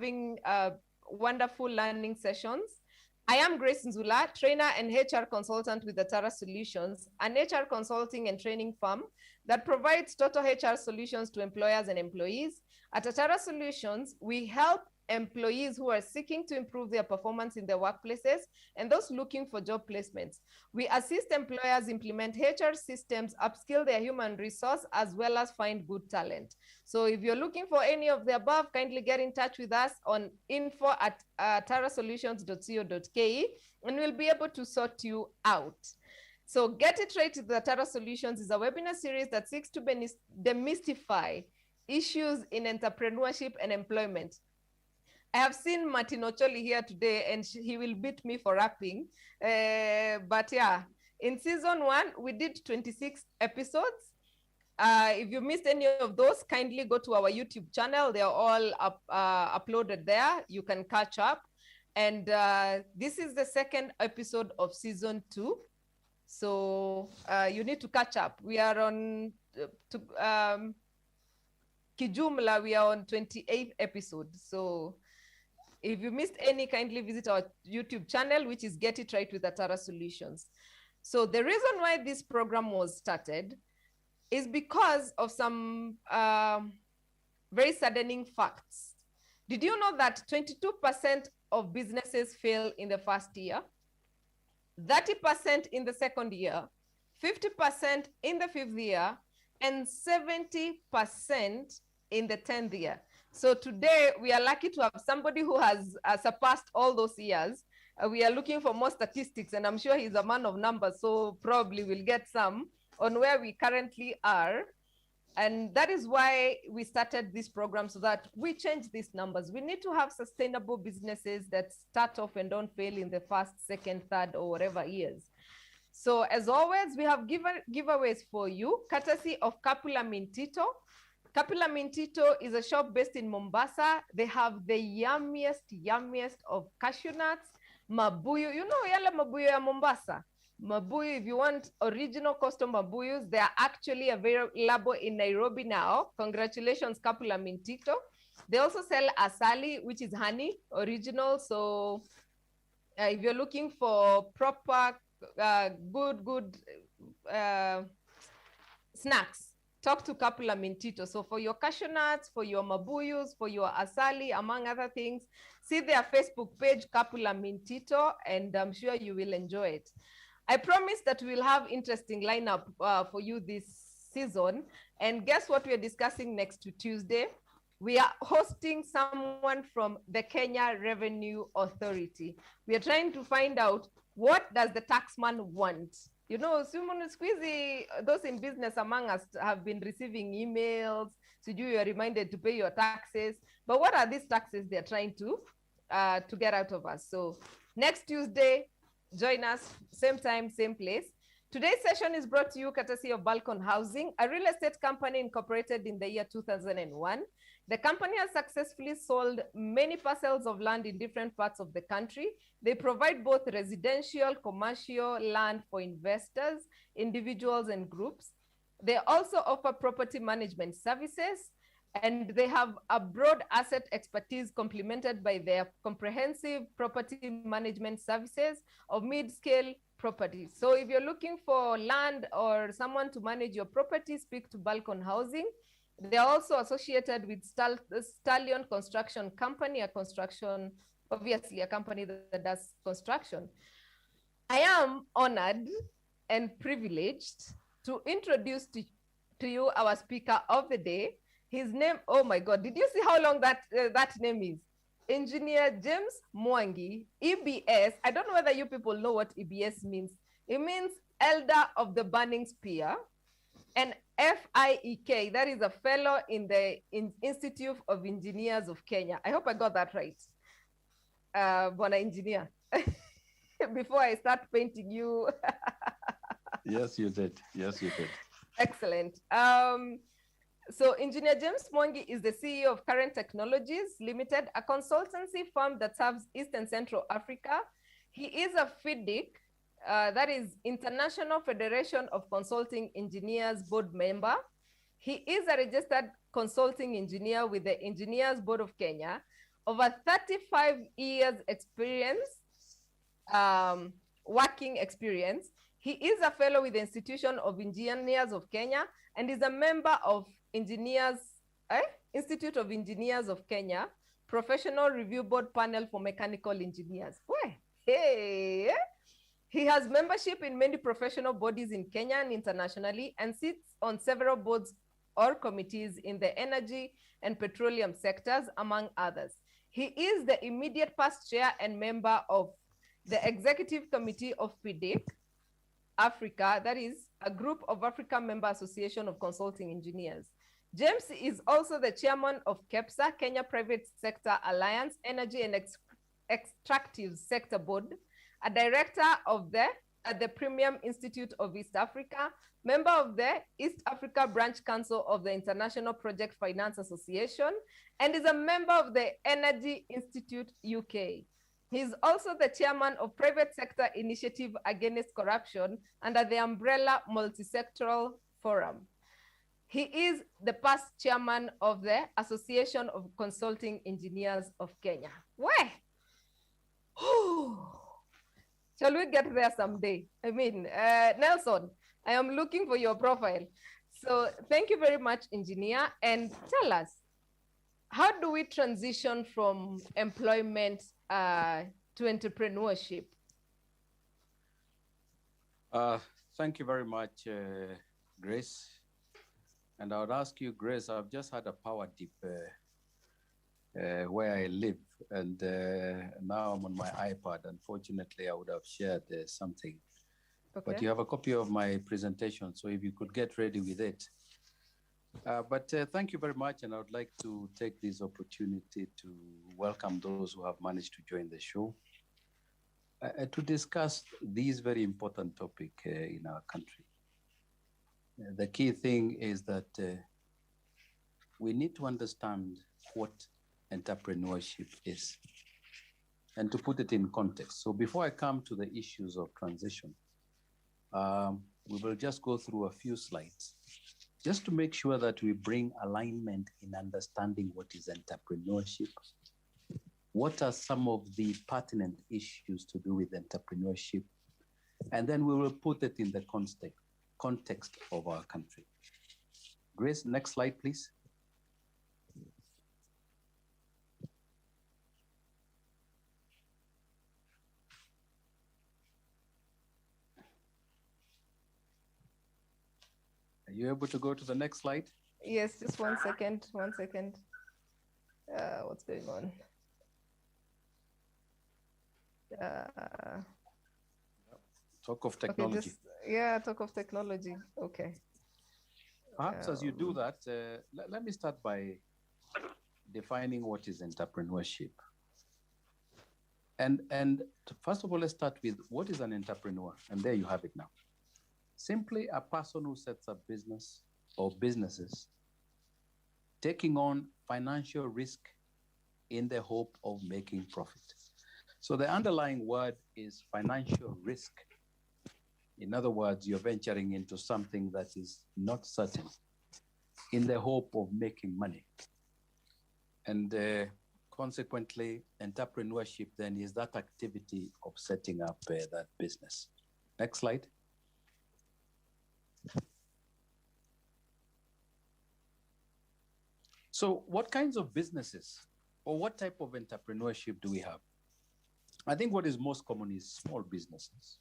having wonderful learning sessions. I am Grace Nzula, trainer and HR consultant with Atara Solutions, an HR consulting and training firm that provides total HR solutions to employers and employees. At Atara Solutions, we help employees who are seeking to improve their performance in their workplaces and those looking for job placements. We assist employers implement HR systems, upskill their human resource, as well as find good talent. So if you're looking for any of the above, kindly get in touch with us on info@tarasolutions.co.ke and we'll be able to sort you out. So Get It Right with Atara Solutions is a webinar series that seeks to demystify issues in entrepreneurship and employment. I have seen Martin Ocholi here today, and he will beat me for rapping. But yeah, in season 1, we did 26 episodes. If you missed any of those, kindly go to our YouTube channel. They are all uploaded there. You can catch up. And this is the second episode of season 2. So you need to catch up. We are on Kijumla, we are on 28th episode. So if you missed any, kindly visit our YouTube channel, which is Get It Right with Atara Solutions. So the reason why this program was started is because of some very saddening facts. Did you know that 22% of businesses fail in the first year, 30% in the second year, 50% in the 5th year, and 70% in the 10th year? So today we are lucky to have somebody who has surpassed all those years. We are looking for more statistics, and I'm sure he's a man of numbers, so probably we'll get some on where we currently are. And that is why we started this program, so that we change these numbers. We need to have sustainable businesses that start off and don't fail in the first, second, third, or whatever years. So as always, we have giveaways for you, courtesy of Kapula Mintito. Kapula Mintito is a shop based in Mombasa. They have the yummiest of cashew nuts, mabuyu. You know yale mabuyu ya Mombasa? Mabuyu, if you want original custom mabuyus, they are actually available in Nairobi now. Congratulations, Kapula Mintito. They also sell asali, which is honey, original. So if you're looking for proper, good snacks, talk to Kapula Mintito. So for your cashew nuts, for your mabuyus, for your asali, among other things, see their Facebook page, Kapula Mintito, and I'm sure you will enjoy it. I promise that we'll have interesting lineup for you this season. And guess what we're discussing next Tuesday? We are hosting someone from the Kenya Revenue Authority. We are trying to find out, what does the taxman want? You know, squeezy, those in business among us have been receiving emails, so you are reminded to pay your taxes. But what are these taxes they're trying to get out of us? So next Tuesday, join us, same time, same place. Today's session is brought to you courtesy of Balcon Housing, a real estate company incorporated in the year 2001. The company has successfully sold many parcels of land in different parts of the country. They provide both residential, commercial land for investors, individuals, and groups. They also offer property management services, and they have a broad asset expertise complemented by their comprehensive property management services of mid-scale properties. So if you're looking for land or someone to manage your property, speak to Balcon Housing. They are also associated with Stallion Construction Company, obviously a company that does construction. I am honored and privileged to introduce to you our speaker of the day. His name, oh my God, did you see how long that name is? Engineer James Mwangi, EBS. I don't know whether you people know what EBS means. It means Elder of the Burning Spear. And FIEK, that is a fellow in the Institute of Engineers of Kenya. I hope I got that right, Bona Engineer. Before I start painting you. Yes, you did. Yes, you did. Excellent. So Engineer James Mwangi is the CEO of Current Technologies Limited, a consultancy firm that serves East and Central Africa. He is a FIDIC, that is International Federation of Consulting Engineers board member. He is a registered consulting engineer with the Engineers Board of Kenya, over 35 years experience, working experience. He is a fellow with the Institution of Engineers of Kenya and is a member of Institute of Engineers of Kenya, Professional Review Board Panel for Mechanical Engineers. Hey. He has membership in many professional bodies in Kenya and internationally and sits on several boards or committees in the energy and petroleum sectors, among others. He is the immediate past chair and member of the Executive Committee of PDIC Africa, that is a group of African Member Association of Consulting Engineers. James is also the chairman of KEPSA, Kenya Private Sector Alliance, Energy and Extractive Sector Board, a director of the Premium Institute of East Africa, member of the East Africa Branch Council of the International Project Finance Association, and is a member of the Energy Institute UK. He is also the chairman of Private Sector Initiative Against Corruption under the umbrella Multisectoral Forum. He is the past chairman of the Association of Consulting Engineers of Kenya. Where? Shall we get there someday? I mean, Nelson, I am looking for your profile. So thank you very much, engineer. And tell us, how do we transition from employment to entrepreneurship? Thank you very much, Grace. And I would ask you, Grace, I've just had a power dip where I live, and now I'm on my iPad. Unfortunately, I would have shared something. Okay. But you have a copy of my presentation, so if you could get ready with it. But thank you very much, and I would like to take this opportunity to welcome those who have managed to join the show to discuss this very important topic in our country. The key thing is that we need to understand what entrepreneurship is and to put it in context. So before I come to the issues of transition, we will just go through a few slides just to make sure that we bring alignment in understanding what is entrepreneurship, what are some of the pertinent issues to do with entrepreneurship, and then we will put it in the context of our country. Grace, next slide, please. Are you able to go to the next slide? Yes, just 1 second, 1 second. What's going on? Talk of technology. Okay, talk of technology. Okay. Perhaps as you do that, let me start by defining what is entrepreneurship. And first of all, let's start with what is an entrepreneur? And there you have it now. Simply a person who sets up business or businesses, taking on financial risk in the hope of making profit. So the underlying word is financial risk. In other words, you're venturing into something that is not certain in the hope of making money. And consequently, entrepreneurship then is that activity of setting up that business. Next slide. So what kinds of businesses or what type of entrepreneurship do we have? I think what is most common is small businesses.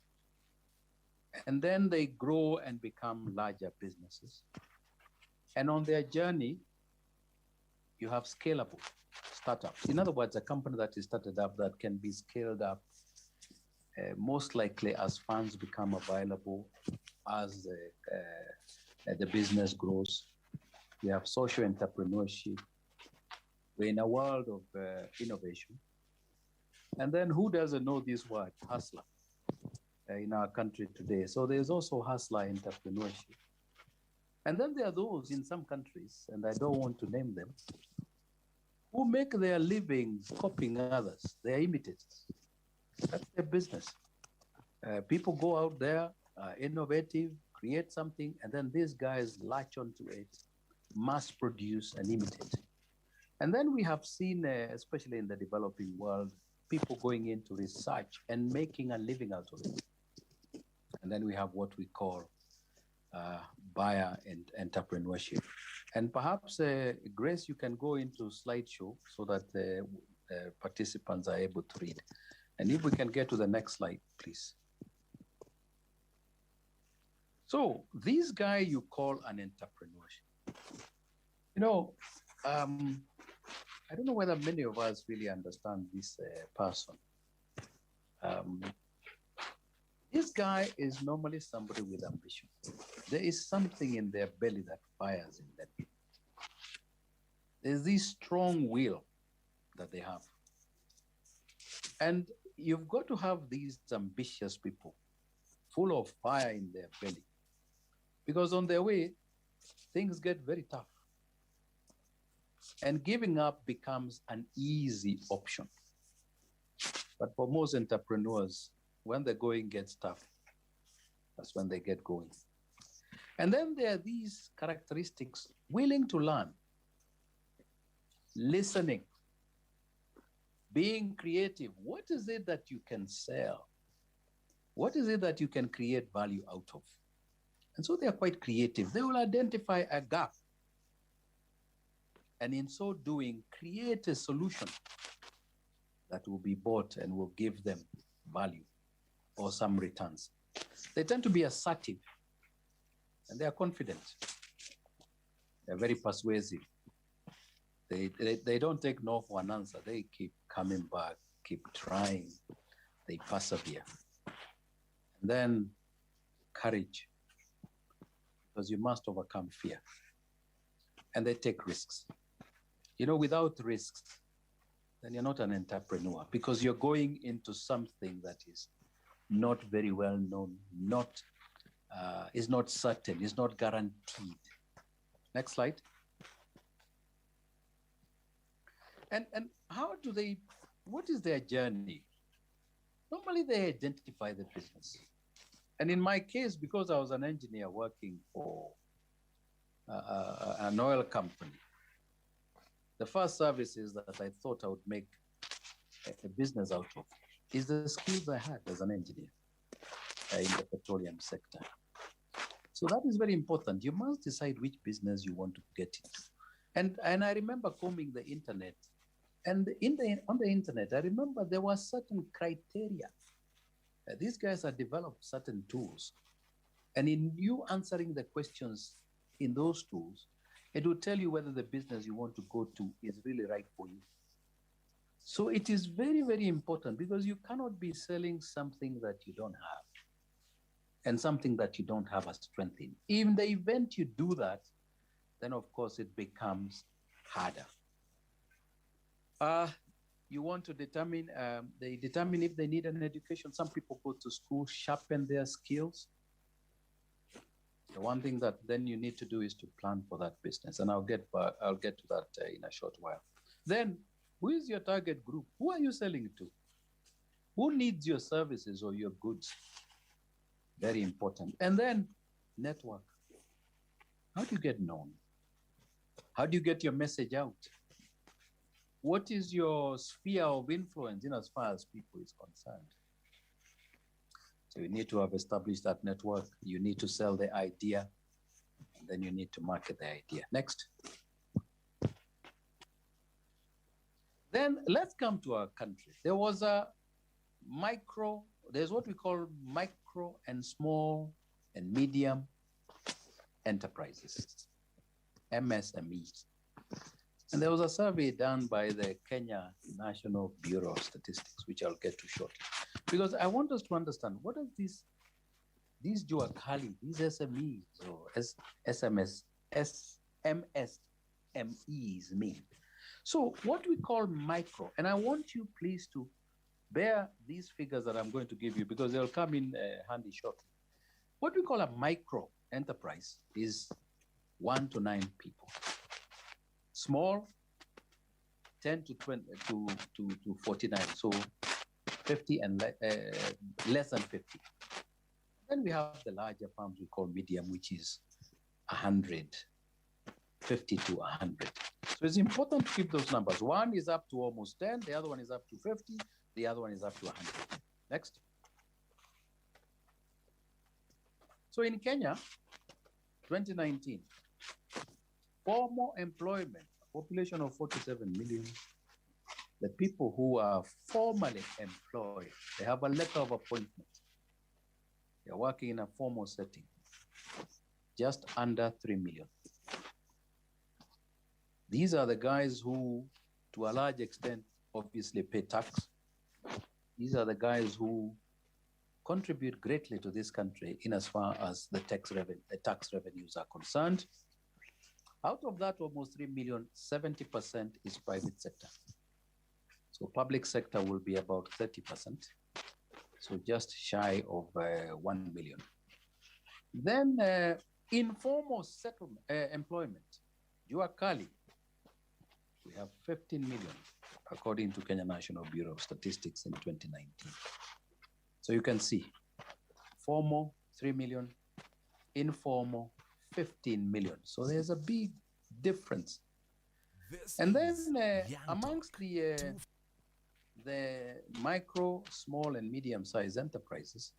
And then they grow and become larger businesses. And on their journey, you have scalable startups. In other words, a company that is started up that can be scaled up most likely as funds become available, as the business grows. We have social entrepreneurship. We're in a world of innovation. And then who doesn't know this word, hustler, in our country today? So there's also hustler entrepreneurship. And then there are those in some countries, and I don't want to name them, who make their living copying others. They are imitators. That's their business. People go out there, innovative, create something, and then these guys latch onto it, mass produce and imitate. And then we have seen, especially in the developing world, people going into research and making a living out of it. And then we have what we call buyer and entrepreneurship. And perhaps, Grace, you can go into slideshow so that the participants are able to read. And if we can get to the next slide, please. So this guy you call an entrepreneurship. You know, I don't know whether many of us really understand this person. This guy is normally somebody with ambition. There is something in their belly that fires in them. There's this strong will that they have. And you've got to have these ambitious people full of fire in their belly. Because on their way, things get very tough. And giving up becomes an easy option. But for most entrepreneurs, when the going gets tough, that's when they get going. And then there are these characteristics: willing to learn, listening, being creative. What is it that you can sell? What is it that you can create value out of? And so they are quite creative. They will identify a gap, and in so doing, create a solution that will be bought and will give them value or some returns. They tend to be assertive, and they are confident. They're very persuasive. They don't take no for an answer. They keep coming back, keep trying. They persevere. And then courage, because you must overcome fear. And they take risks. You know, without risks, then you're not an entrepreneur, because you're going into something that is not very well known, is not certain, is not guaranteed. Next slide. And how do they, what is their journey? Normally they identify the business. And in my case, because I was an engineer working for an oil company, the first services that I thought I would make a business out of is the skills I had as an engineer in the petroleum sector. So that is very important. You must decide which business you want to get into. And I remember combing the internet. And on the internet, I remember there were certain criteria. These guys had developed certain tools. And in you answering the questions in those tools, it will tell you whether the business you want to go to is really right for you. So it is very, very important, because you cannot be selling something that you don't have and something that you don't have a strength in. In the event you do that, then of course it becomes harder. You want to determine, they determine if they need an education. Some people go to school, sharpen their skills. The one thing that then you need to do is to plan for that business. And I'll get to that in a short while. Then, who is your target group? Who are you selling to? Who needs your services or your goods? Very important. And then, network. How do you get known? How do you get your message out? What is your sphere of influence in as far as people is concerned? So you need to have established that network. You need to sell the idea, and then you need to market the idea. Next. Then let's come to our country. There was there's what we call micro and small and medium enterprises, MSMEs. And there was a survey done by the Kenya National Bureau of Statistics, which I'll get to shortly. Because I want us to understand, what are these Juakali, these SMEs or MSMEs mean? So what we call micro, and I want you please to bear these figures that I'm going to give you, because they'll come in handy shortly. What we call a micro enterprise is 1 to 9 people. Small, 10 to 20 to 49, so 50 and less than 50. Then we have the larger farms we call medium, which is 100, 50 to 100. So So it's important to keep those numbers. One is up to almost 10, the other one is up to 50, the other one is up to 100. Next. So in Kenya, 2019, formal employment, a population of 47 million, the people who are formally employed, they have a letter of appointment. They're working in a formal setting, just under 3 million. These are the guys who, to a large extent, obviously pay tax. These are the guys who contribute greatly to this country in as far as the tax revenues are concerned. Out of that, almost 3 million, 70% is private sector. So public sector will be about 30%. So just shy of 1 million. Then informal settlement, employment, Jua Kali, we have 15 million, according to Kenya National Bureau of Statistics in 2019. So you can see, formal, 3 million, informal, 15 million. So there's a big difference. And then amongst the micro, small, and medium-sized enterprises,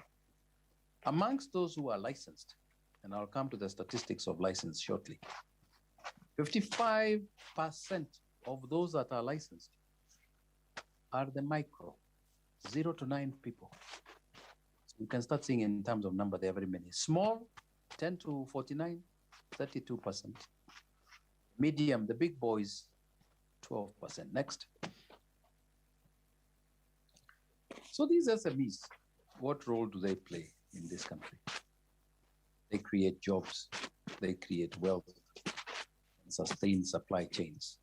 amongst those who are licensed, and I'll come to the statistics of license shortly, 55% of those that are licensed are the micro, 0 to 9 people. So you can start seeing in terms of number, there are very many. Small, 10 to 49, 32%. Medium, the big boys, 12%. Next. So these SMEs, what role do they play in this country? They create jobs, they create wealth, and sustain supply chains.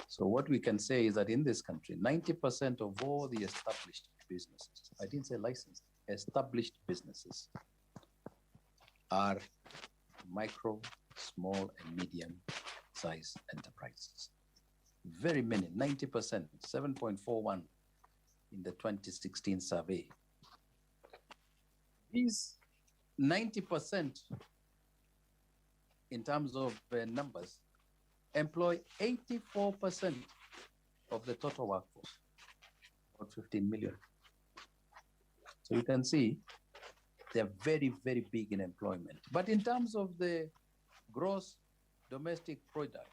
So what we can say is that in this country, 90% of all the established businesses, I didn't say licensed, established businesses are micro, small, and medium-sized enterprises. Very many, 90%, 7.41 in the 2016 survey. These 90% in terms of numbers employ 84% of the total workforce, about 15 million. So you can see they're very, very big in employment. But in terms of the gross domestic product,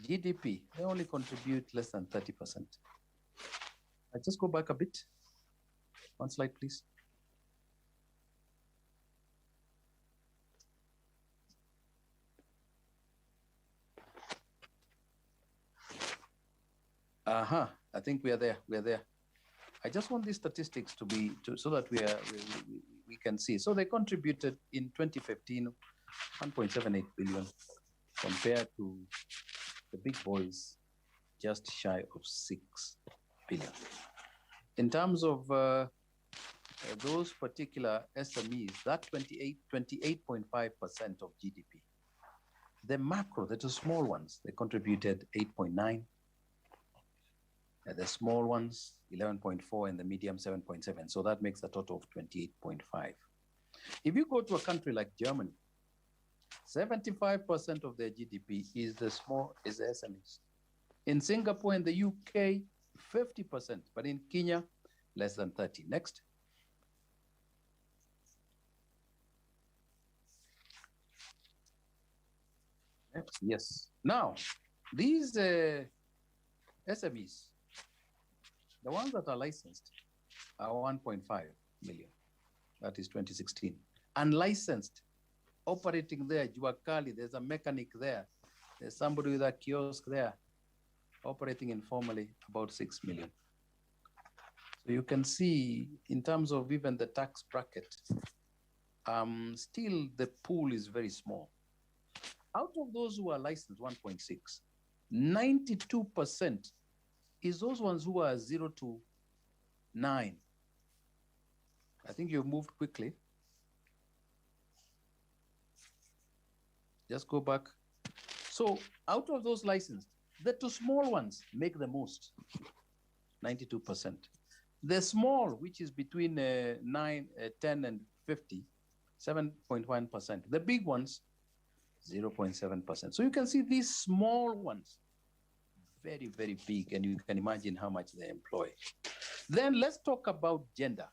GDP, they only contribute less than 30%. I just go back a bit. One slide, please. I think we are there. We are there. I just want these statistics to be so that we can see. So they contributed in 2015 1.78 billion compared to the big boys, just shy of 6 billion. In terms of those particular SMEs, that 28.5% of GDP. The macro, the two small ones, they contributed 8.9. The small ones, 11.4, and the medium, 7.7. So that makes a total of 28.5. If you go to a country like Germany, 75% of their GDP is the SMEs. In Singapore and the UK, 50%, but in Kenya, less than 30. Next. Next, yes. Now, these SMEs, the ones that are licensed are 1.5 million. That is 2016. Unlicensed, operating there, Juakali, there's a mechanic there. There's somebody with a kiosk there, operating informally, about 6 million. So you can see in terms of even the tax bracket, still the pool is very small. Out of those who are licensed, 1.6, 92% is those ones who are 0 to 9. I think you've moved quickly. Just go back. So out of those licensed, the two small ones make the most, 92%. The small, which is between 10 and 50, 7.1%. The big ones, 0.7%. So you can see these small ones, very, very big, and you can imagine how much they employ. Then let's talk about gender.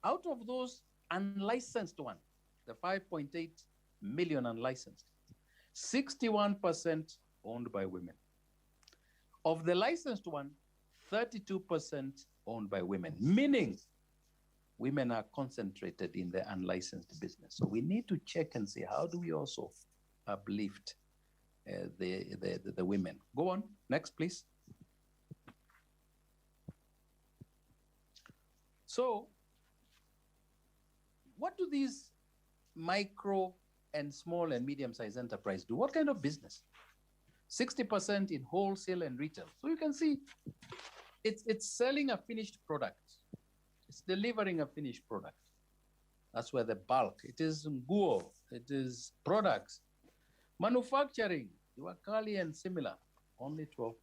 Out of those unlicensed ones, the 5.8 million unlicensed, 61% owned by women. Of the licensed one, 32% owned by women, meaning women are concentrated in the unlicensed business. So we need to check and see how do we also uplift the women. Go on, next, please. So what do these micro and small and medium-sized enterprise do? What kind of business? 60% in wholesale and retail. So you can see it's selling a finished product. It's delivering a finished product. That's where the bulk. It is nguo. It is products. Manufacturing, Iwakali and similar, only 12%.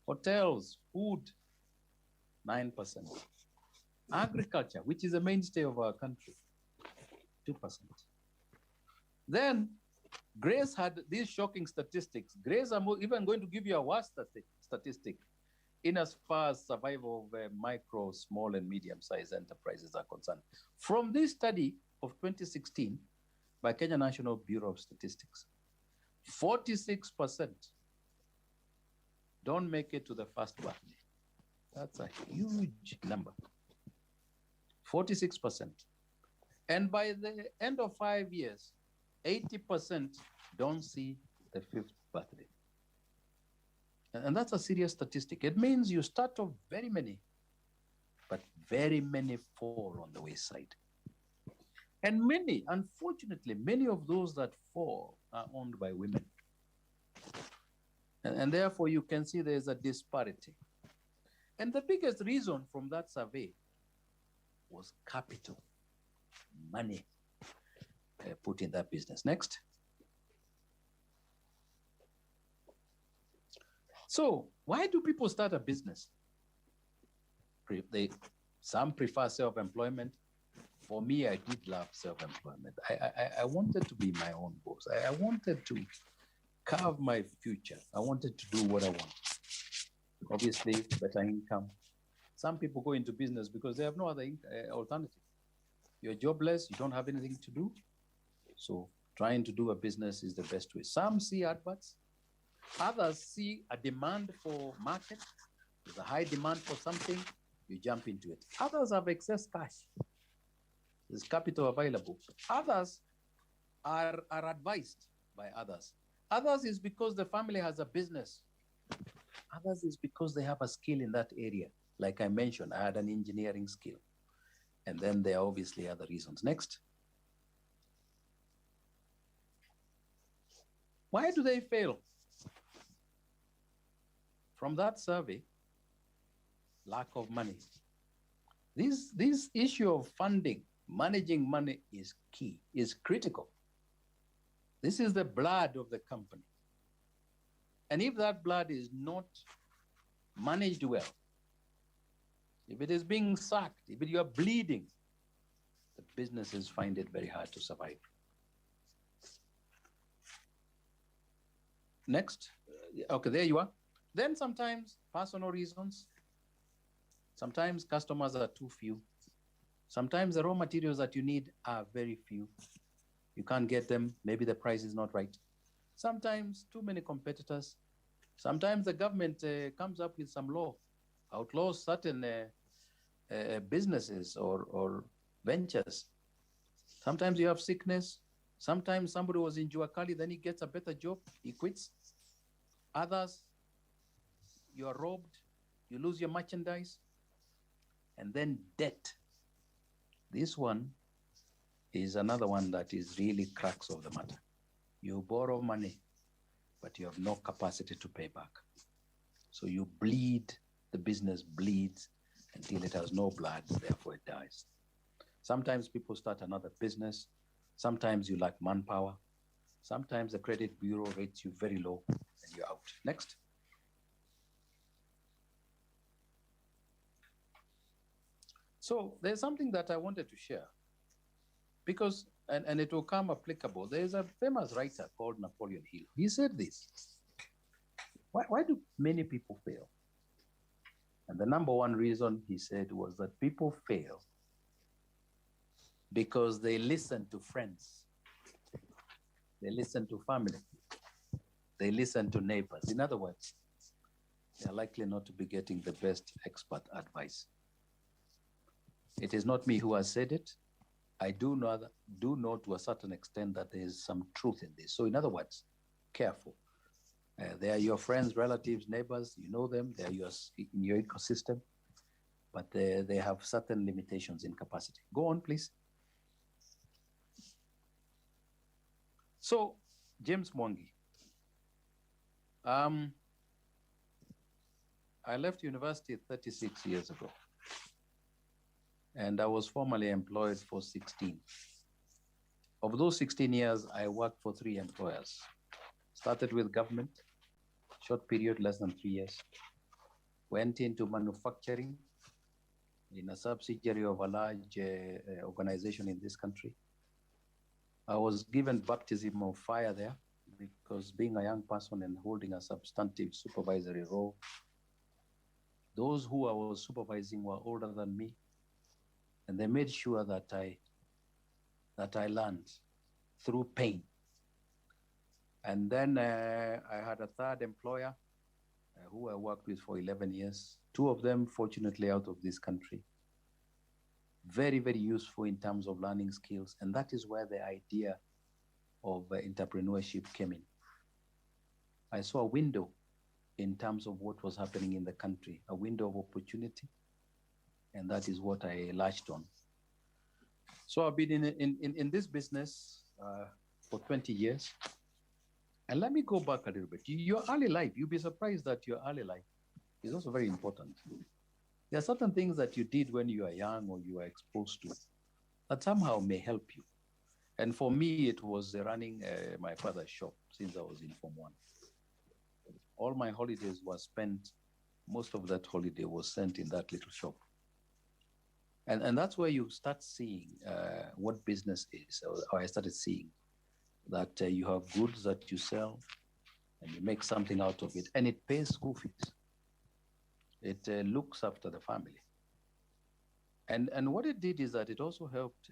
Hotels, food, 9%. Agriculture, which is a mainstay of our country, 2%. Then Grace had these shocking statistics. Grace, I'm even going to give you a worse statistic in as far as survival of micro, small, and medium-sized enterprises are concerned. From this study of 2016 by Kenya National Bureau of Statistics, 46% don't make it to the first birthday. That's a huge number. 46%. And by the end of 5 years, 80% don't see the fifth birthday. And that's a serious statistic. It means you start off very many, but very many fall on the wayside. And many, unfortunately, many of those that fall are owned by women. And therefore, you can see there's a disparity. And the biggest reason from that survey was capital, money put in that business. Next. So why do people start a business? Some prefer self-employment. For me, I did love self-employment. I wanted to be my own boss. I wanted to carve my future. I wanted to do what I want. Obviously, better income. Some people go into business because they have no other alternative. You're jobless, you don't have anything to do. So trying to do a business is the best way. Some see adverts. Others see a demand for market. There's a high demand for something, you jump into it. Others have excess cash. There's capital available. Others are advised by others. Others is because the family has a business. Others is because they have a skill in that area. Like I mentioned, I had an engineering skill. And then there are obviously other reasons. Next. Why do they fail? From that survey, lack of money. This issue of funding, managing money is key, is critical. This is the blood of the company. And if that blood is not managed well, if it is being sucked, if you are bleeding, the businesses find it very hard to survive. Next. Okay, there you are. Then sometimes personal reasons. Sometimes customers are too few. Sometimes the raw materials that you need are very few. You can't get them. Maybe the price is not right. Sometimes too many competitors. Sometimes the government comes up with some law, outlaws certain businesses or ventures. Sometimes you have sickness. Sometimes somebody was in Juakali, then he gets a better job, he quits. Others, you are robbed, you lose your merchandise, and then debt. This one is another one that is really crux of the matter. You borrow money, but you have no capacity to pay back. So you bleed, the business bleeds until it has no blood, therefore it dies. Sometimes people start another business. Sometimes you lack manpower. Sometimes the credit bureau rates you very low and you're out. Next. So there's something that I wanted to share because and it will come applicable. There is a famous writer called Napoleon Hill. He said this: why do many people fail? And the number one reason, he said, was that people fail because they listen to friends, they listen to family, they listen to neighbors. In other words, they are likely not to be getting the best expert advice. It is not me who has said it. I do know to a certain extent that there is some truth in this. So in other words, careful. They are your friends, relatives, neighbors, you know them, they are in your ecosystem, but they have certain limitations in capacity. Go on, please. So, James Mwangi. I left university 36 years ago, and I was formally employed for 16. Of those 16 years, I worked for 3 employers. Started with government, short period, less than 3 years. Went into manufacturing in a subsidiary of a large organization in this country. I was given baptism of fire there because being a young person and holding a substantive supervisory role, those who I was supervising were older than me, and they made sure that I learned through pain. And then I had a third employer who I worked with for 11 years, 2 of them fortunately out of this country. Very, very useful in terms of learning skills. And that is where the idea of entrepreneurship came in. I saw a window in terms of what was happening in the country, a window of opportunity. And that is what I latched on. So I've been in this business for 20 years. And let me go back a little bit. Your early life, you'll be surprised that your early life is also very important. There are certain things that you did when you are young or you are exposed to that somehow may help you. And for me, it was running my father's shop since I was in Form 1. All my holidays were spent, most of that holiday was spent in that little shop. And that's where you start seeing what business is, or I started seeing that you have goods that you sell and you make something out of it, and it pays school fees. It looks after the family. And what it did is that it also helped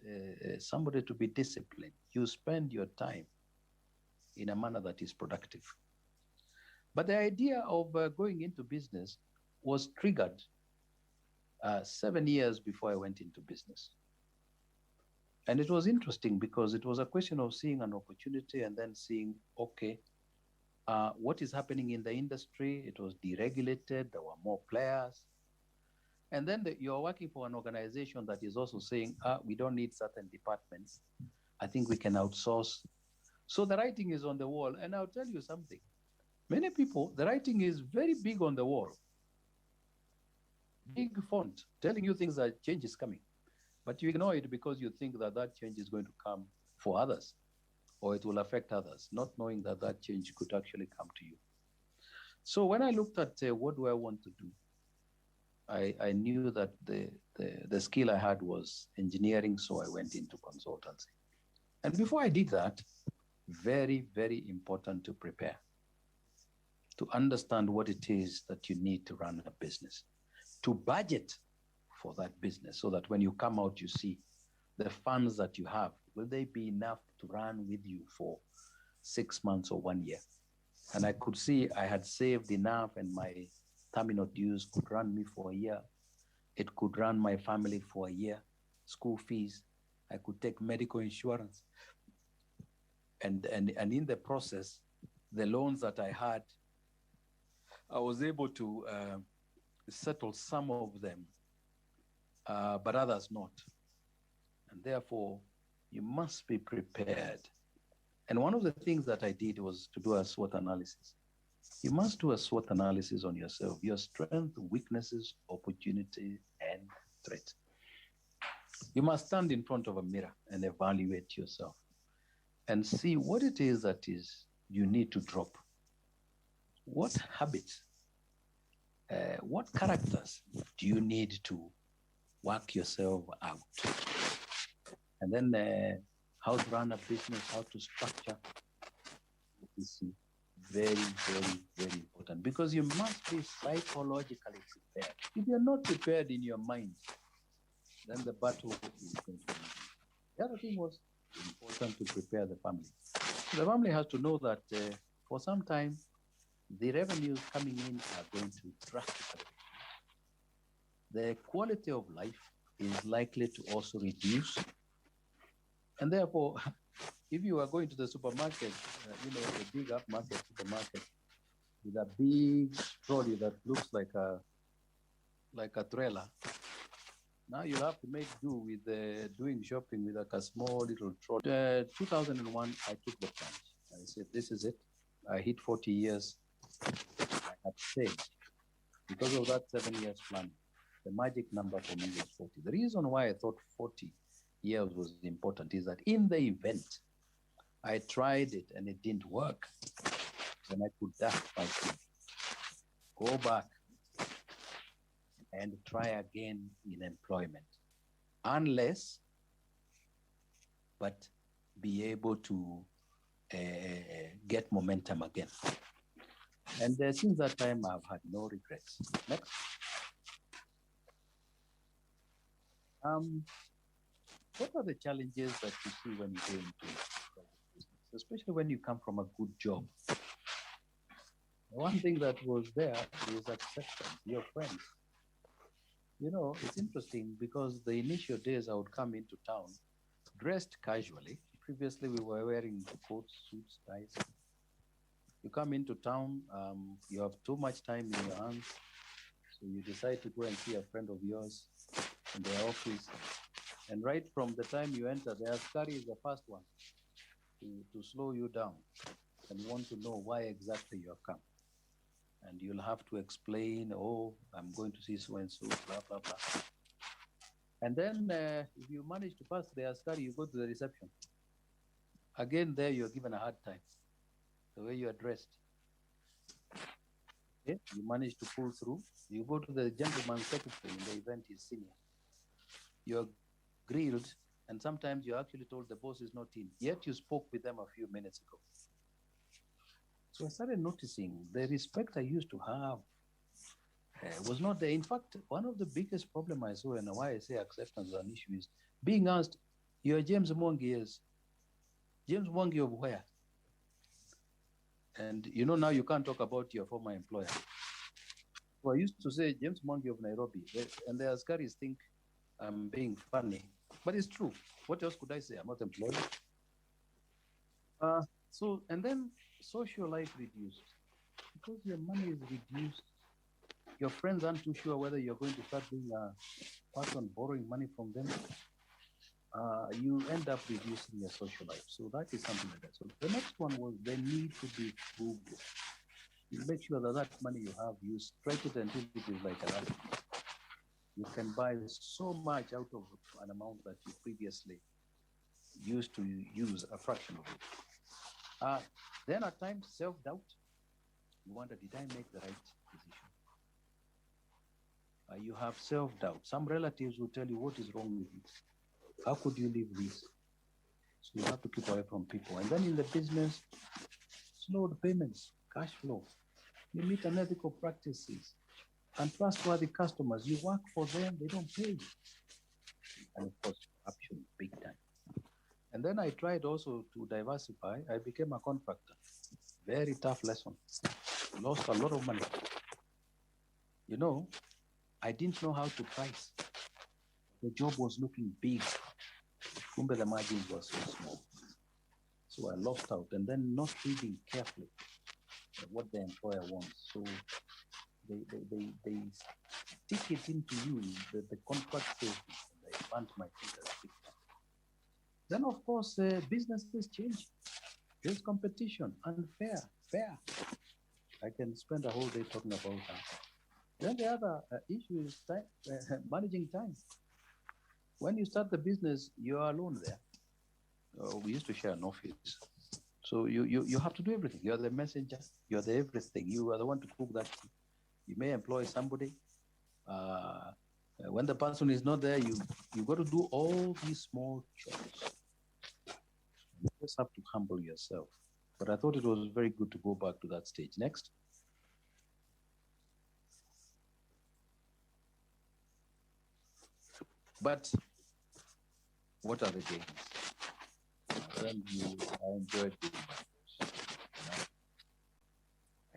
somebody to be disciplined. You spend your time in a manner that is productive. But the idea of going into business was triggered 7 years before I went into business. And it was interesting because it was a question of seeing an opportunity and then seeing, okay, what is happening in the industry? It was deregulated, there were more players. And then you're working for an organization that is also saying, we don't need certain departments. I think we can outsource. So the writing is on the wall. And I'll tell you something. Many people, the writing is very big on the wall. Big font, telling you things that change is coming. But you ignore it because you think that that change is going to come for others, or it will affect others, not knowing that that change could actually come to you. So when I looked at what do I want to do, I knew that the skill I had was engineering, so I went into consultancy. And before I did that, very, very important to prepare, to understand what it is that you need to run a business, to budget for that business so that when you come out, you see the funds that you have, will they be enough to run with you for 6 months or 1 year? And I could see I had saved enough and my terminal dues could run me for a year. It could run my family for a year, school fees. I could take medical insurance. And in the process, the loans that I had, I was able to settle some of them, but others not. And therefore, you must be prepared. And one of the things that I did was to do a SWOT analysis. You must do a SWOT analysis on yourself, your strengths, weaknesses, opportunity, and threat. You must stand in front of a mirror and evaluate yourself and see what it is that you need to drop. What habits, what characters do you need to work yourself out? And then how to run a business, how to structure. Is very, very, very important because you must be psychologically prepared. If you're not prepared in your mind, then the battle is going to be. The other thing was important to prepare the family. The family has to know that for some time, the revenues coming in are going to drastically. The quality of life is likely to also reduce. And therefore, if you are going to the supermarket, the big upmarket supermarket with a big trolley that looks like a trailer, now you have to make do with doing shopping with like a small little trolley. 2001, I took the plunge. I said, this is it. I hit 40 years. I had saved. Because of that 7 years plan, the magic number for me was 40. The reason why I thought 40 years was important is that in the event I tried it and it didn't work, then I could go back and try again in employment, unless, but be able to get momentum again. And since that time, I've had no regrets. Next. What are the challenges that you see when you go into business, especially when you come from a good job? One thing that was there is acceptance, your friends. It's interesting because the initial days I would come into town dressed casually. Previously, we were wearing coats, suits, ties. You come into town, you have too much time in your hands, so you decide to go and see a friend of yours in their office. And right from the time you enter, the askari is the first one to slow you down and want to know why exactly you have come. And you'll have to explain, oh, I'm going to see so-and-so, blah, blah, blah. And then if you manage to pass the askari, you go to the reception. Again, there you're given a hard time, the way you are dressed. Okay? You manage to pull through. You go to the gentleman's secretary in the event is senior. You're grilled, and sometimes you're actually told the boss is not in, yet you spoke with them a few minutes ago. So I started noticing the respect I used to have was not there. In fact, one of the biggest problems I saw, and why I say acceptance is an issue, is being asked, you're James Mwangi, yes. James Mwangi of where? And now you can't talk about your former employer. So I used to say James Mwangi of Nairobi, and the Askaris think I'm being funny, but it's true. What else could I say? I'm not employed. And then social life reduced. Because your money is reduced, your friends aren't too sure whether you're going to start being a person borrowing money from them. You end up reducing your social life. So that is something like that. So the next one was the need to be frugal. You make sure that money you have, you stretch it until it is like a rabbit. You can buy so much out of an amount that you previously used to use a fraction of it. Then at times, self-doubt. You wonder, did I make the right decision? You have self-doubt. Some relatives will tell you, what is wrong with you? How could you leave this? So you have to keep away from people. And then in the business, slowed payments, cash flow. You meet unethical practices, untrustworthy customers. You work for them, they don't pay you. And of course, corruption, big time. And then I tried also to diversify. I became a contractor. Very tough lesson. Lost a lot of money. I didn't know how to price. The job was looking big. But the margins were so small. So I lost out. And then not reading carefully what the employer wants. So they stick it into you, the contract says, and I burnt my fingers big time. Then, of course, businesses change. There's competition, unfair, fair. I can spend a whole day talking about that. Then the other issue is time, managing time. When you start the business, you are alone there. We used to share an office. So you have to do everything. You're the messenger. You're the everything. You are the one to cook that. You may employ somebody. When the person is not there, you got to do all these small chores. just have to humble yourself. But I thought it was very good to go back to that stage. Next. But what are the gains? I enjoyed doing my course.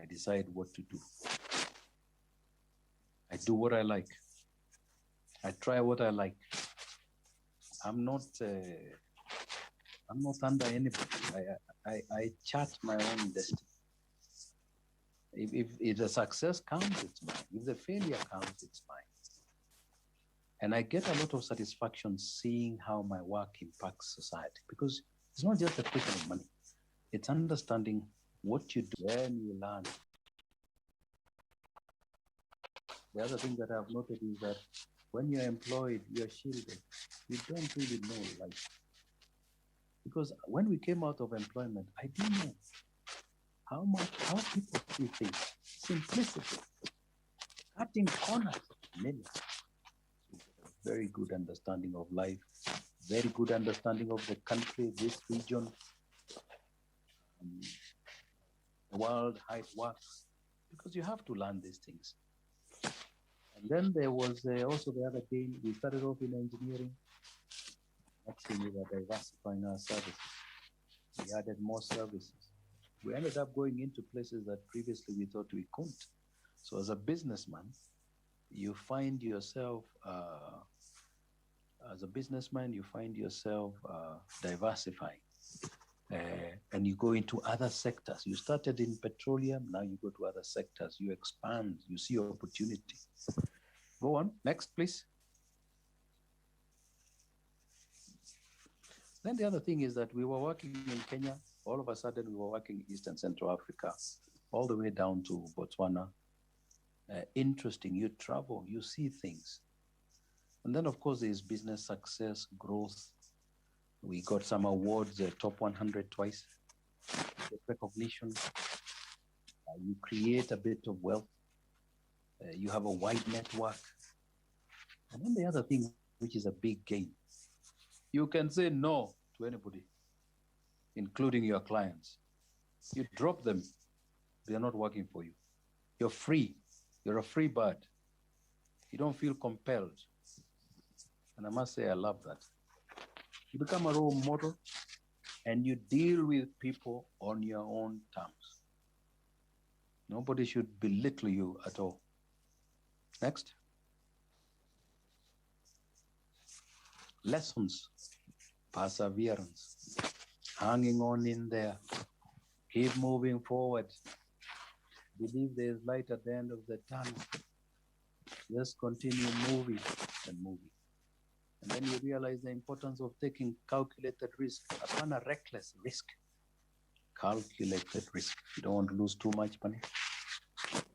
I decide what to do. I do what I like. I try what I like. I'm not under anybody. I chart my own destiny. If the success comes, it's mine. If the failure comes, it's mine. And I get a lot of satisfaction seeing how my work impacts society, because it's not just a question of money. It's understanding what you do when you learn. The other thing that I've noted is that when you're employed, you're shielded. You don't really know life. Because when we came out of employment, I didn't know how people see things. Simplicity, cutting corners, millions. Very good understanding of life, very good understanding of the country, this region, the world, how it works, because you have to learn these things. And then there was also the other gain. We started off in engineering. Actually, we were diversifying our services. We added more services. We ended up going into places that previously we thought we couldn't. So as a businessman, you find yourself, diversifying. And you go into other sectors. You started in petroleum, now you go to other sectors. You expand, you see opportunity. Go on, next, please. Then the other thing is that we were working in Kenya. All of a sudden, we were working in East and Central Africa, all the way down to Botswana. Interesting, you travel, you see things. And then, of course, there's business success, growth. We got some awards, top 100 twice. Recognition. You create a bit of wealth. You have a wide network. And then the other thing, which is a big gain, you can say no to anybody, including your clients. You drop them, they're not working for you. You're free. You're a free bird. You don't feel compelled. And I must say, I love that. You become a role model and you deal with people on your own terms. Nobody should belittle you at all. Next. Lessons, perseverance, hanging on in there, keep moving forward. Believe there's light at the end of the tunnel. Just continue moving and moving. And then you realize the importance of taking calculated risk, upon a reckless risk. Calculated risk. You don't want to lose too much money.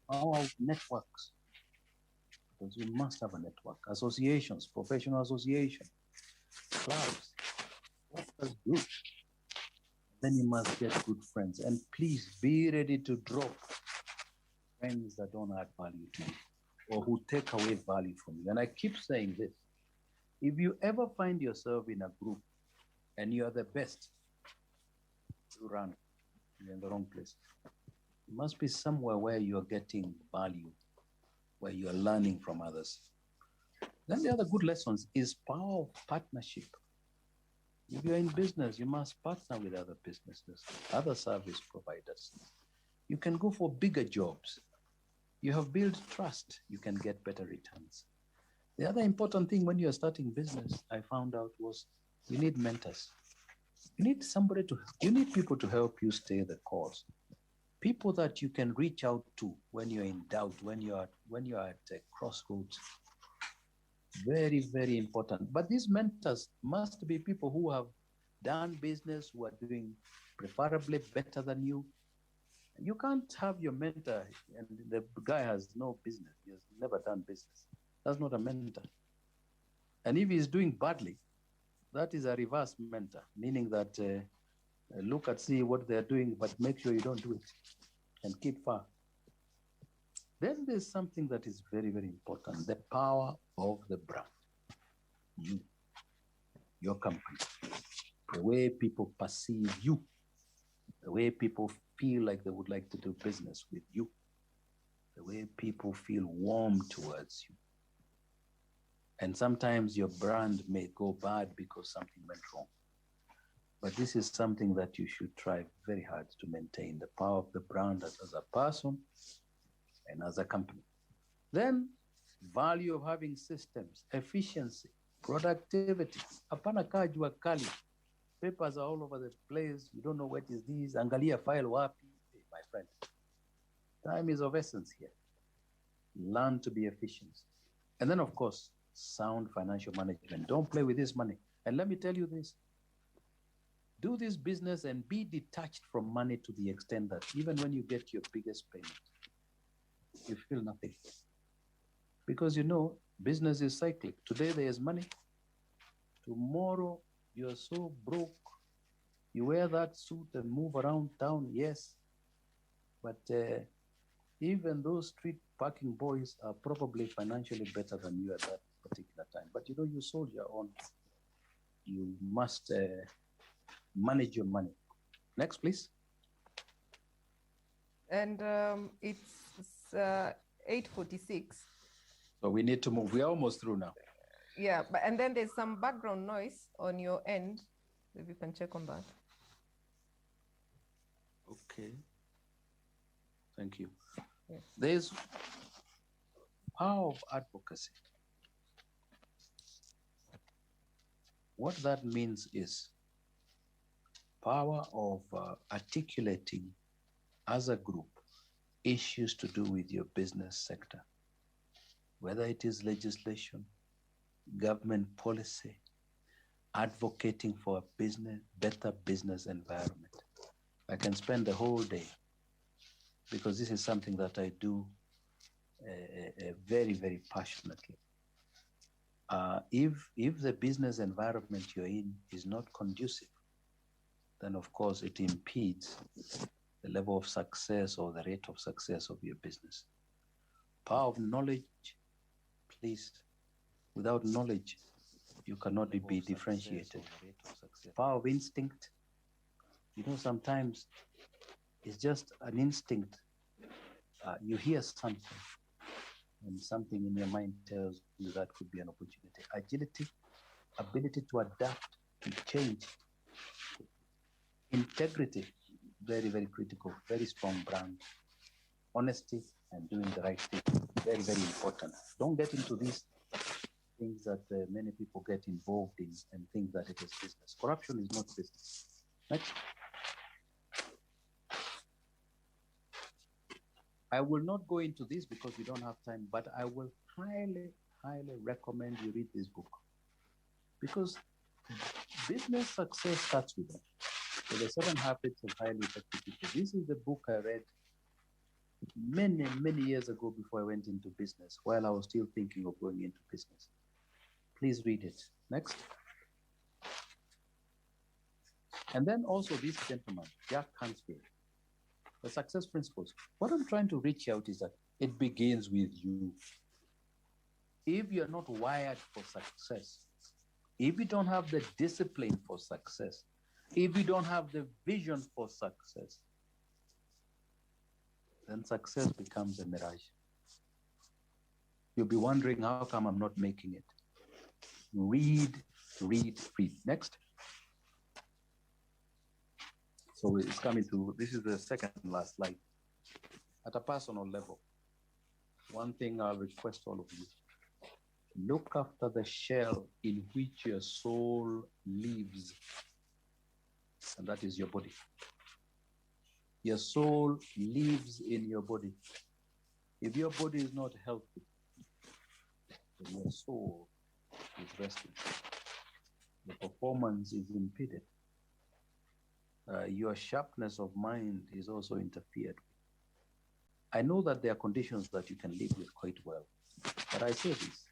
Our networks, because you must have a network. Associations, professional association, clubs. What does good? Then you must get good friends. And please be ready to drop friends that don't add value to you or who take away value from you. And I keep saying this. If you ever find yourself in a group and you are the best, you run. You're in the wrong place. You must be somewhere where you're getting value, where you're learning from others. Then the other good lessons is power of partnership. If you're in business, you must partner with other businesses, other service providers. You can go for bigger jobs. You have built trust, you can get better returns. The other important thing when you're starting business, I found out, was you need mentors. You need you need people to help you stay the course. People that you can reach out to when you're in doubt, when you're at a crossroads. Very, very important. But these mentors must be people who have done business, who are doing preferably better than you. You can't have your mentor and the guy has no business. He has never done business. That's not a mentor. And if he's doing badly, that is a reverse mentor, meaning that look and see what they're doing, but make sure you don't do it and keep far. Then there's something that is very, very important, the power of the brand. You, your company. the way people perceive you, the way people feel like they would like to do business with you, the way people feel warm towards you. And sometimes your brand may go bad because something went wrong. But this is something that you should try very hard to maintain, the power of the brand as a person and as a company. Then, value of having systems, efficiency, productivity. Hapana kaa jua kali. Papers are all over the place. You don't know what is this. Angalia file wapi. Hey, my friend, time is of essence here. Learn to be efficient. And then, of course, sound financial management. Don't play with this money. And let me tell you this. Do this business and be detached from money to the extent that even when you get your biggest payment, you feel nothing. Because you know, business is cyclic. Today there is money. Tomorrow you're so broke. You wear that suit and move around town, yes. But even those street parking boys are probably financially better than you at that particular time. But you know, you soldier on. You must manage your money. Next, please. And it's 8:46. So we need to move. We're almost through now. Yeah, but and then there's some background noise on your end. If you can check on that. Okay. Thank you. Yes. There's power of advocacy. What that means is power of articulating as a group issues to do with your business sector, whether it is legislation, government policy, advocating for a better business environment. I can spend the whole day because this is something that I do very, very passionately. If the business environment you're in is not conducive, then of course it impedes the level of success or the rate of success of your business. Power of knowledge, please. Without knowledge, you cannot be differentiated. Power of instinct, you know, sometimes it's just an instinct. You hear something, and something in your mind tells you that could be an opportunity. Agility, ability to adapt, to change. Integrity, very, very critical, very strong brand. Honesty and doing the right thing, very, very important. Don't get into these things that many people get involved in and think that it is business. Corruption is not business. Next. I will not go into this because we don't have time, but I will highly, highly recommend you read this book. Because business success starts with them. So the 7 Habits of Highly Effective People. This is the book I read many, many years ago before I went into business, while I was still thinking of going into business. Please read it. Next. And then also this gentleman, Jack Canfield, the success principles. What I'm trying to reach out is that it begins with you. If you're not wired for success, if you don't have the discipline for success, if you don't have the vision for success, then success becomes a mirage. You'll be wondering, how come I'm not making it? Read, read, read. Next. So it's coming to, this is the second last slide. At a personal level, one thing I'll request all of you, look after the shell in which your soul lives, and that is your body. Your soul lives in your body. If your body is not healthy, then your soul is resting. The performance is impeded. Your sharpness of mind is also interfered with. I know that there are conditions that you can live with quite well, but I say this: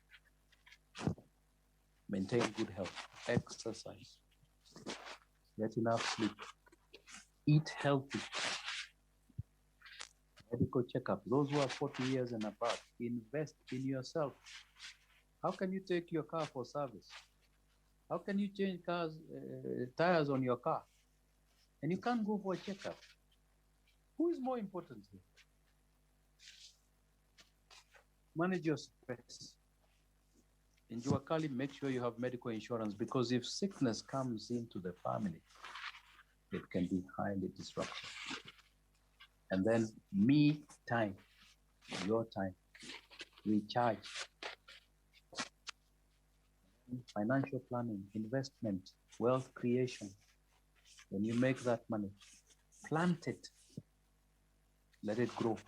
maintain good health, exercise, get enough sleep, eat healthy, medical checkup. Those who are 40 years and above, invest in yourself. How can you take your car for service? How can you change tires on your car? And you can't go for a checkup. Who is more important here? Manage your stress. In Juakali, make sure you have medical insurance, because if sickness comes into the family, it can be highly disruptive. And then me time, your time, recharge. Financial planning, investment, wealth creation. When you make that money, plant it, let it grow.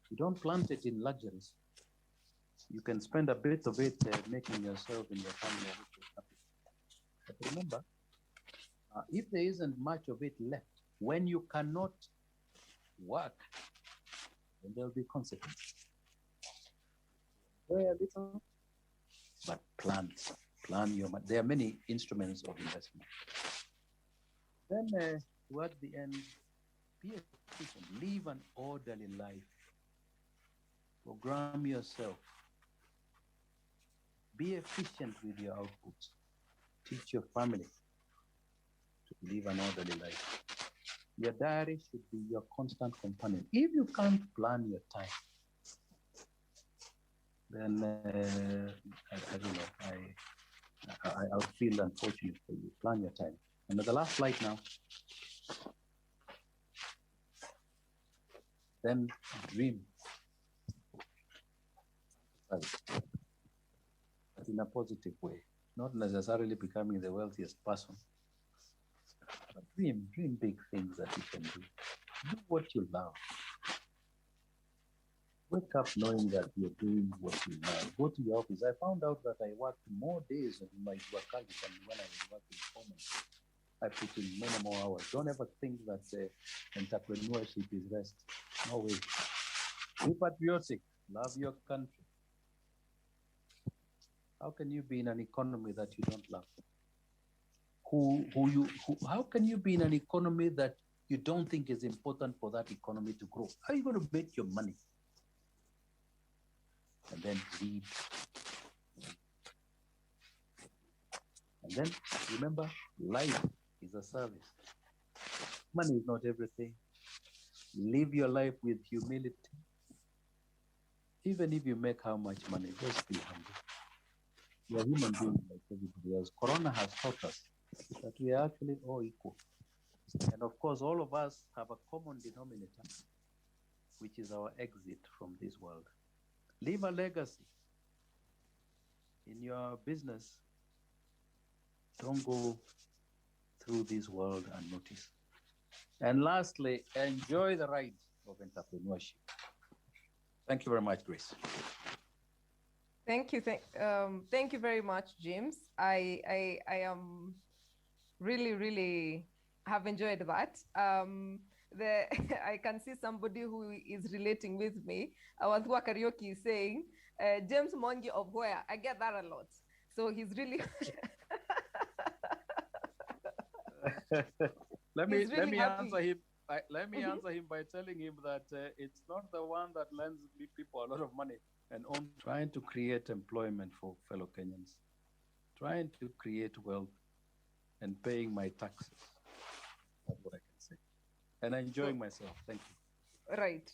You don't plant it in luxuries. You can spend a bit of it making yourself and your family happy. But remember, if there isn't much of it left, when you cannot work, then there'll be consequences. Very little, but plan your money. There are many instruments of investment. Then toward the end, be efficient, live an orderly life. Program yourself. Be efficient with your outputs. Teach your family to live an orderly life. Your diary should be your constant companion. If you can't plan your time, then I don't know. I'll feel unfortunate for you. Plan your time. And the last slide now. Then dream. But in a positive way, not necessarily becoming the wealthiest person. But dream big things that you can do. Do what you love. Wake up knowing that you're doing what you love. Go to your office. I found out that I worked more days in my work than when I was working home. I put in many more hours. Don't ever think that entrepreneurship is rest. No way. Be patriotic. Love your country. How can you be in an economy that you don't love? How can you be in an economy that you don't think is important for that economy to grow? How are you going to make your money? And then lead. And then remember, life is a service. Money is not everything. Live your life with humility. Even if you make how much money, just be humble. We are human beings like everybody else. Corona has taught us that we are actually all equal. And of course, all of us have a common denominator, which is our exit from this world. Leave a legacy in your business. Don't go through this world unnoticed. And lastly, enjoy the ride of entrepreneurship. Thank you very much, Grace. Thank you. Thank you very much, James. I am really have enjoyed that. I can see somebody who is relating with me. Our karaoke is saying, James Mwangi of where? I get that a lot. So he's really Let me answer him. Let me answer him by telling him that it's not the one that lends people a lot of money and trying to create employment for fellow Kenyans, trying to create wealth and paying my taxes. That's what I can say. And enjoying myself. Thank you. Right.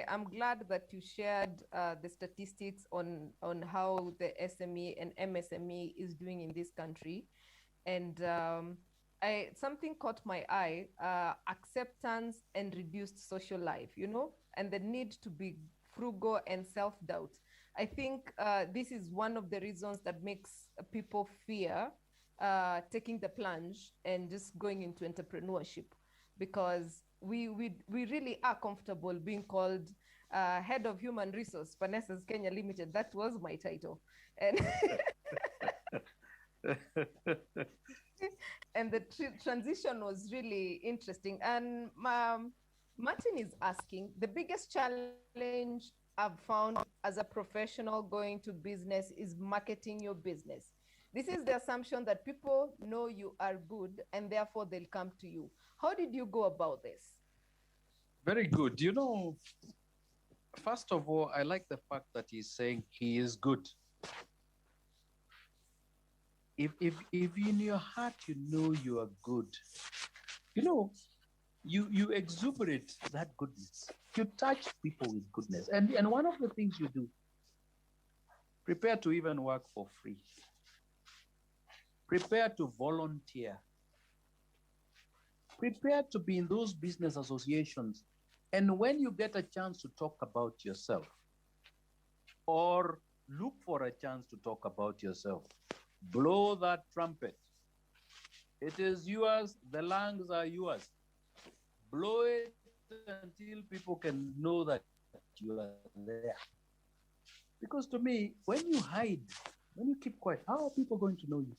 I'm glad that you shared the statistics on how the SME and MSME is doing in this country. And something caught my eye, acceptance and reduced social life, and the need to be frugal and self-doubt. I think this is one of the reasons that makes people fear taking the plunge and just going into entrepreneurship, because we really are comfortable being called head of human resource, Vanessa's Kenya Limited. That was my title. And and the transition was really interesting. And Martin is asking, the biggest challenge I've found as a professional going to business is marketing your business. This is the assumption that people know you are good and therefore they'll come to you. How did you go about this? Very good. First of all, I like the fact that he's saying he is good. If in your heart you know you are good, you exuberate that goodness. You touch people with goodness. And one of the things you do, prepare to even work for free. Prepare to volunteer. Prepare to be in those business associations. And when you get a chance to talk about yourself, or look for a chance to talk about yourself, blow that trumpet. It is yours. The lungs are yours. Blow it until people can know that you are there. Because to me, when you hide, when you keep quiet, how are people going to know you?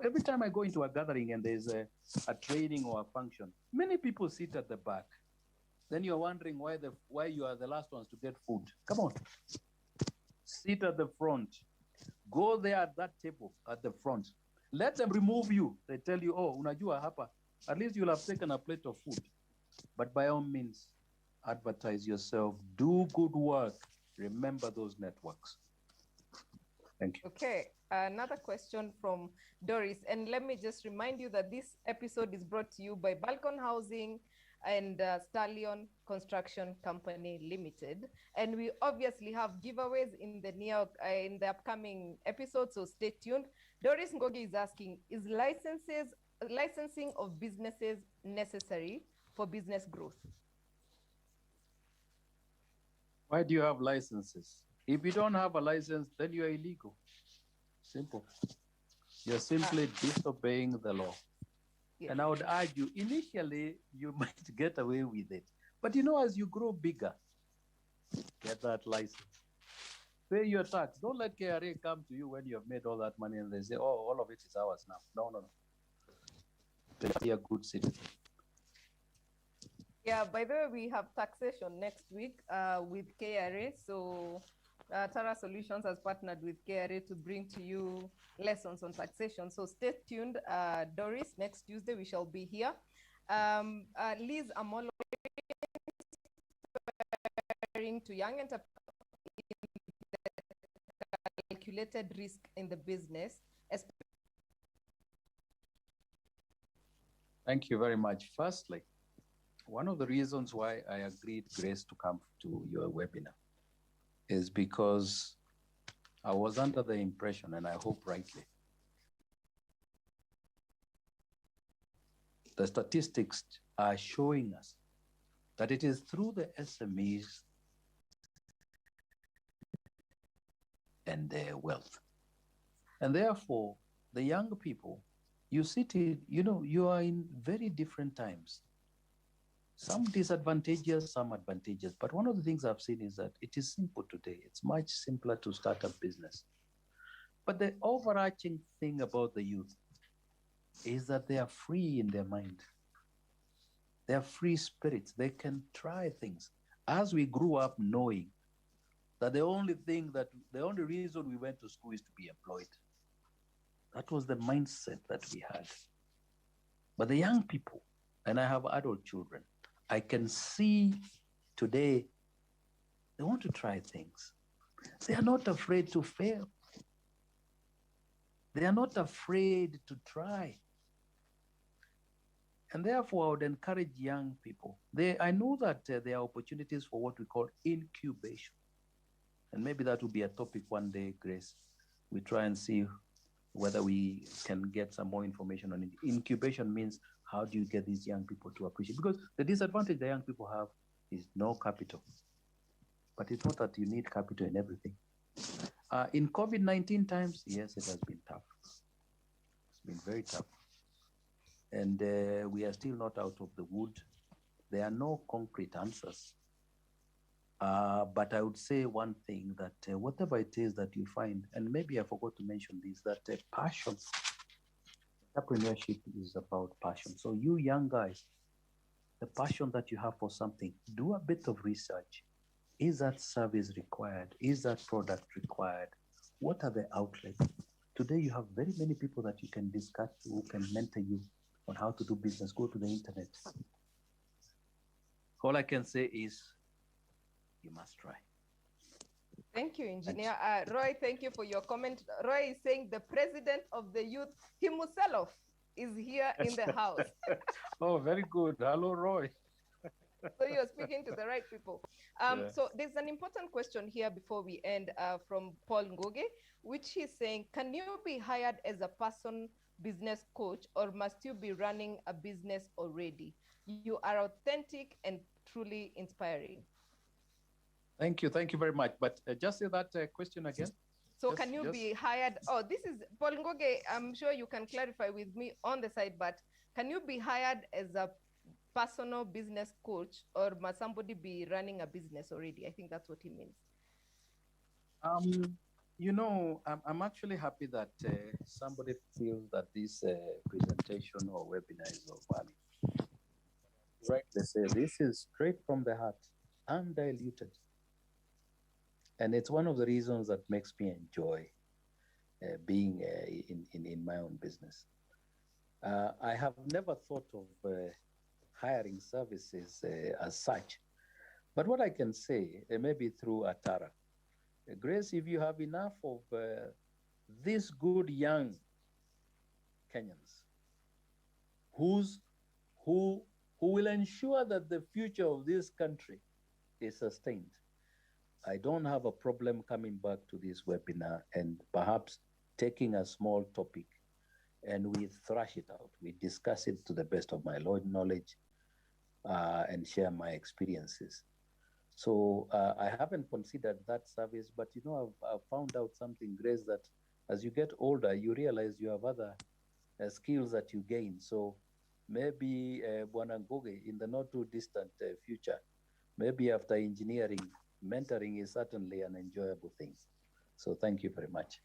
Every time I go into a gathering and there's a training or a function, many people sit at the back. Then you're wondering why you are the last ones to get food. Come on. Sit at the front. Go there at that table at the front. Let them remove you. They tell you, oh, unajua hapa. At least you'll have taken a plate of food. But by all means, advertise yourself. Do good work. Remember those networks. Thank you. Okay, another question from Doris. And let me just remind you that this episode is brought to you by Balcon Housing and Stallion Construction Company Limited. And we obviously have giveaways in the upcoming episodes, so stay tuned. Doris Ngogi is asking, is licensing of businesses necessary for business growth? Why do you have licenses? If you don't have a license, then you are illegal. Simple. You're simply disobeying the law. Yes. And I would argue, initially, you might get away with it. But as you grow bigger, get that license. Pay your tax. Don't let KRA come to you when you have made all that money and they say, oh, all of it is ours now. No. Be a good citizen. Yeah, by the way, we have taxation next week with KRA. So Tara Solutions has partnered with KRA to bring to you lessons on taxation. So stay tuned, Doris. Next Tuesday, we shall be here. Liz Amolo, referring to young entrepreneurs in the calculated risk in the business. Thank you very much. Firstly, one of the reasons why I agreed, Grace, to come to your webinar is because I was under the impression, and I hope rightly, the statistics are showing us that it is through the SMEs and their wealth. And therefore, the young people, you are in very different times. Some disadvantageous, some advantageous. But one of the things I've seen is that it is simple today. It's much simpler to start a business. But the overarching thing about the youth is that they are free in their mind. They are free spirits. They can try things. As we grew up knowing that the only reason we went to school is to be employed. That was the mindset that we had. But the young people, and I have adult children, I can see today they want to try things. They are not afraid to fail. They are not afraid to try. And therefore, I would encourage young people. I know that there are opportunities for what we call incubation. And maybe that will be a topic one day, Grace. We try and see whether we can get some more information on it. Incubation means, how do you get these young people to appreciate? Because the disadvantage the young people have is no capital. But it's not that you need capital in everything. In COVID-19 times, yes, it has been tough. It's been very tough. And we are still not out of the wood. There are no concrete answers. But I would say one thing, that whatever it is that you find, and maybe I forgot to mention this, that passion, entrepreneurship is about passion. So you young guys, the passion that you have for something, do a bit of research. Is that service required? Is that product required? What are the outlets? Today you have very many people that you can discuss, who can mentor you on how to do business. Go to the internet. All I can say is, you must try. Thank you, Engineer. Roy, thank you for your comment. Roy is saying the president of the youth himself is here in the house. Oh, very good. Hello, Roy. So you're speaking to the right people. So there's an important question here before we end from Paul Ngoge, which he's saying, can you be hired as a person business coach, or must you be running a business already? You are authentic and truly inspiring. Thank you. Thank you very much. But just say that question again. So can you be hired? Oh, this is Paul Ngoge. I'm sure you can clarify with me on the side, but can you be hired as a personal business coach, or must somebody be running a business already? I think that's what he means. You know, I'm actually happy that somebody feels that this presentation or webinar is of value. Right, they say this is straight from the heart, undiluted. And it's one of the reasons that makes me enjoy being in my own business. I have never thought of hiring services as such. But what I can say, maybe through Atara, Grace, if you have enough of these good young Kenyans who will ensure that the future of this country is sustained, I don't have a problem coming back to this webinar and perhaps taking a small topic and we thrash it out. We discuss it to the best of my knowledge and share my experiences. So I haven't considered that service, but you know, I've found out something, Grace, that as you get older, you realize you have other skills that you gain. So maybe Bwana Ngoge, in the not too distant future, maybe after engineering, mentoring is certainly an enjoyable thing. So thank you very much.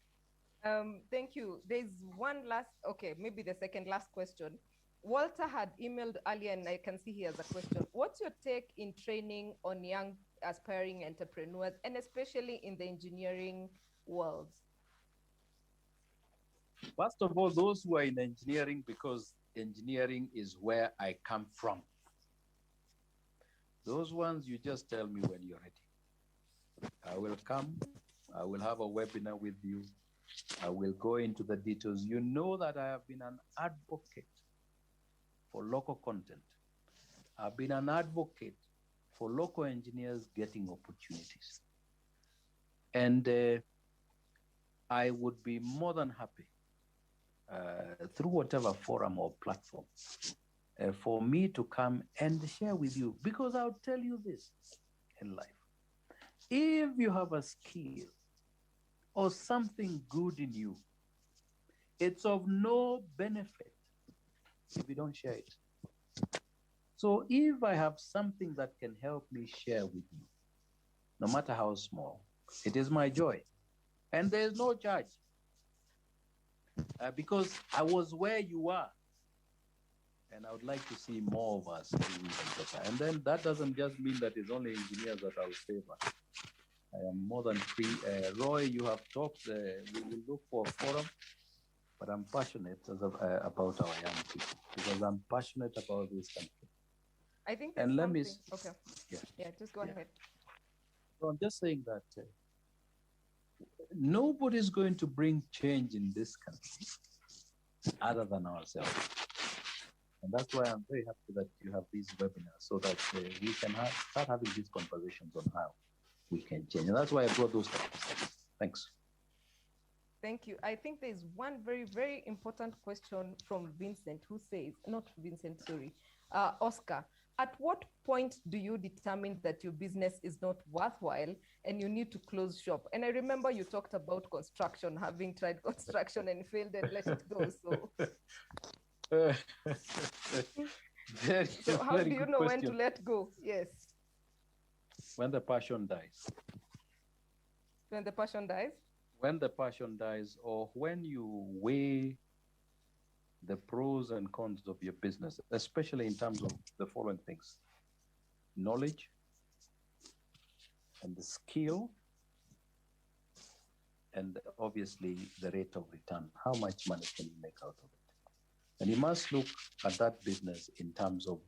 Thank you. There's one last, okay, maybe the second last question. Walter had emailed earlier, and I can see he has a question. What's your take in training on young aspiring entrepreneurs, and especially in the engineering world? First of all, those who are in engineering, because engineering is where I come from. Those ones, you just tell me when you're ready. I will come, I will have a webinar with you. I will go into the details. You know that I have been an advocate for local content. I've been an advocate for local engineers getting opportunities. And I would be more than happy through whatever forum or platform for me to come and share with you, because I'll tell you this in life. If you have a skill or something good in you, it's of no benefit if you don't share it. So if I have something that can help me share with you, no matter how small, it is my joy. And there's no charge because I was where you are. And I would like to see more of us doing even better. And then that doesn't just mean that it's only engineers that I will favor. I am more than free. Roy, you have talked. We will look for a forum, but I'm passionate about our young people because I'm passionate about this country. I think there's something. Okay. Yeah, just go ahead. So I'm just saying that nobody's going to bring change in this country other than ourselves. And that's why I'm very happy that you have these webinars so that we can start having these conversations on how we can change. And that's why I brought those topics. Thanks. Thank you. I think there's one very, very important question from Vincent, who says, not Vincent, sorry, Oscar. At what point do you determine that your business is not worthwhile and you need to close shop? And I remember you talked about construction, having tried construction and failed and let it go. So how do you know when to let go? Yes. When the passion dies. When the passion dies? When the passion dies, or when you weigh the pros and cons of your business, especially in terms of the following things: knowledge and the skill, and obviously the rate of return. How much money can you make out of it? And you must look at that business in terms of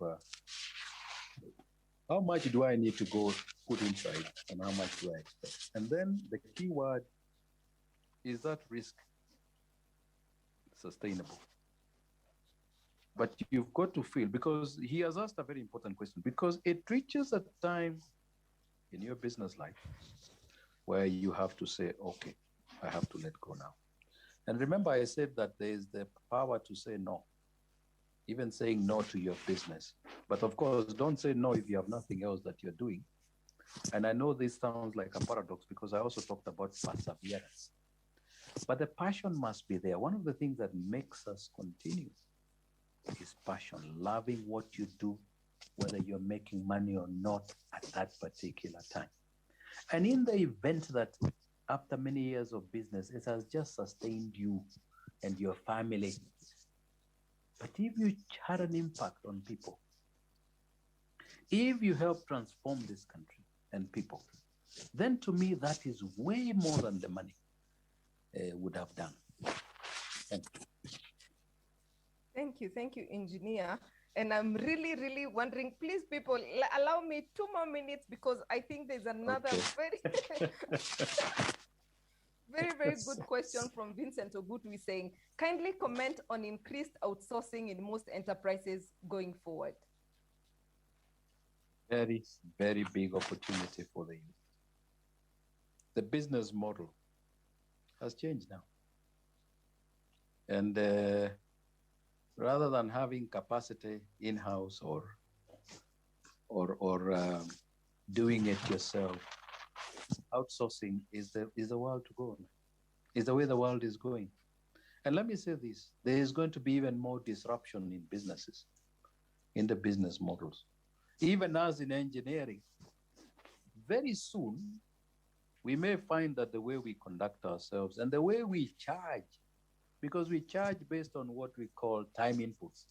How much do I need to go put inside and how much do I expect? And then the key word is that risk sustainable? But you've got to feel, because he has asked a very important question, because it reaches a time in your business life where you have to say, okay, I have to let go now. And remember, I said that there is the power to say no, even saying no to your business. But of course, don't say no if you have nothing else that you're doing. And I know this sounds like a paradox because I also talked about perseverance. But the passion must be there. One of the things that makes us continue is passion, loving what you do, whether you're making money or not at that particular time. And in the event that after many years of business, it has just sustained you and your family. But if you had an impact on people, if you help transform this country and people, then to me, that is way more than the money would have done. Thank you. Thank you, engineer. And I'm really, really wondering, please, people, allow me 2 more minutes because I think there's another very good question from Vincent Ogutwi saying, kindly comment on increased outsourcing in most enterprises going forward. Very, very big opportunity for the youth. The business model has changed now. And rather than having capacity in-house or doing it yourself, outsourcing is the world to go. Is the way the world is going. And let me say this, there is going to be even more disruption in businesses, in the business models. Even as in engineering, very soon, we may find that the way we conduct ourselves and the way we charge, because we charge based on what we call time inputs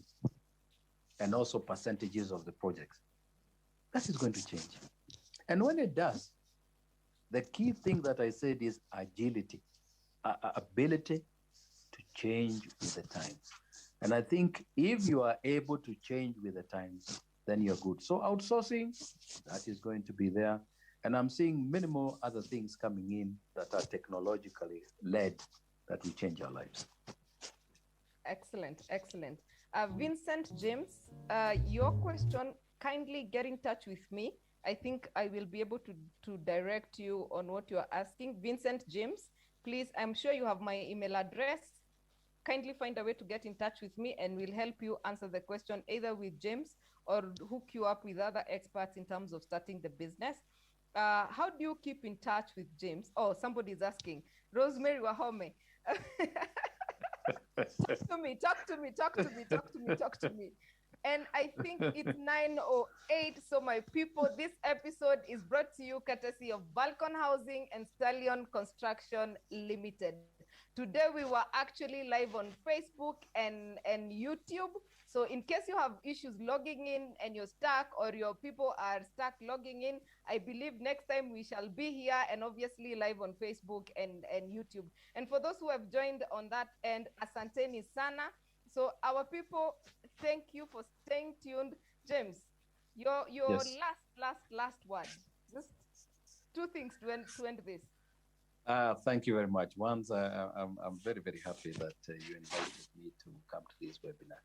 and also percentages of the projects. That is going to change. And when it does, the key thing that I said is agility, ability to change with the times. And I think if you are able to change with the times, then you're good. So outsourcing, that is going to be there. And I'm seeing many more other things coming in that are technologically led that will change our lives. Excellent. Vincent James, your question, kindly get in touch with me. I think I will be able to direct you on what you're asking. Vincent James, please, I'm sure you have my email address. Kindly find a way to get in touch with me and we'll help you answer the question either with James or hook you up with other experts in terms of starting the business. How do you keep in touch with James? Oh, somebody's asking. Rosemary Wahome. Talk to me. And I think it's 9:08. So my people, this episode is brought to you courtesy of Balcon Housing and Stallion Construction Limited. Today we were actually live on Facebook and YouTube. So in case you have issues logging in and you're stuck or your people are stuck logging in, I believe next time we shall be here and obviously live on Facebook and YouTube. And for those who have joined on that end, asanteni sana. So our people, thank you for staying tuned. James, your yes. last word. Just 2 things to end this. Thank you very much. Once, I'm very, very happy that you invited me to come to this webinar.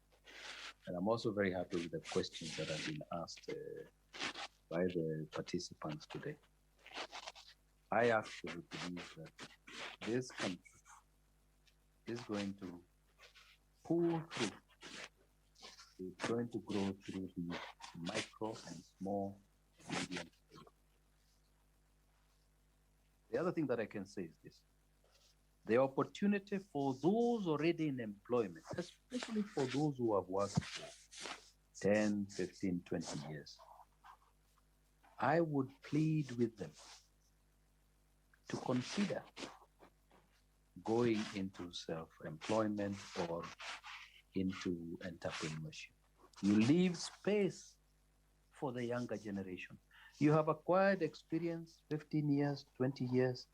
And I'm also very happy with the questions that have been asked by the participants today. I actually believe that this country is going to pull through. It's going to grow through the micro and small, medium. The other thing that I can say is this. The opportunity for those already in employment, especially for those who have worked for 10, 15, 20 years, I would plead with them to consider going into self-employment or into entrepreneurship. You leave space for the younger generation. You have acquired experience, 15 years, 20 years.